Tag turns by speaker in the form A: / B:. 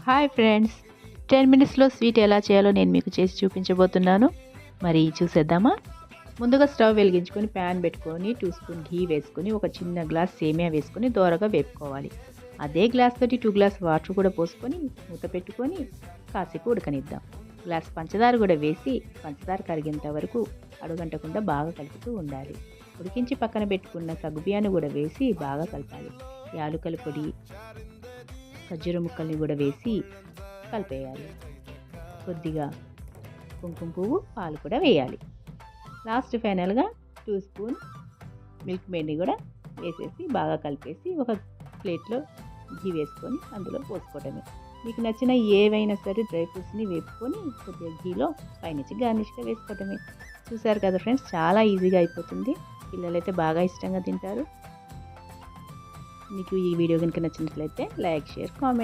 A: Hi friends, 10 మినిట్స్లో sweet ఎలా చేయాలో నేను మీకు చేసి చూపించబోతున్నాను. మరి చూసేద్దామా? ముందుగా స్టవ్ వెలిగించుకొని ప్యాన్ పెట్టుకొని 2 స్పూన్ ఘీ వేసుకొని ఒక చిన్న గ్లాస్ సేమియా వేసుకొని దోరగా వేపుకోవాలి. అదే గ్లాస్ తోటి 2 గ్లాస్ వాటర్ కూడా పోసుకొని మూత పెట్టుకొని కాసేపు ఉడకనిద్దాం. గ్లాస్ పంచదార కూడా వేసి పంచదార కరిగేంత వరకు అడుగంటకుండా బాగా కలుపుతూ ఉండాలి. ఉడికించి పక్కన పెట్టుకున్న సగ్గుబియ్యాన్ని కూడా వేసి బాగా కలపాలి. యాలకుల పొడి, ఖర్జూర ముక్కల్ని కూడా వేసి కలిపేయాలి. కొద్దిగా కుంకుమ పువ్వు, పాలు కూడా వేయాలి. లాస్ట్ ఫైనల్గా 2 స్పూన్ మిల్క్ మేడ్ని కూడా వేసేసి బాగా కలిపేసి ఒక ప్లేట్లో ఘీ వేసుకొని అందులో పోసుకోవడమే. మీకు నచ్చిన ఏవైనా సరే డ్రై ఫ్రూట్స్ని వేపుకొని కొద్దిగా ఘీలో పైనుంచి గార్నిష్గా వేసుకోవడమే. చూసారు కదా ఫ్రెండ్స్, చాలా ఈజీగా అయిపోతుంది. పిల్లలైతే బాగా ఇష్టంగా తింటారు. మీకు ఈ వీడియో కనుక నచ్చినట్లయితే లైక్, షేర్, కామెంట్.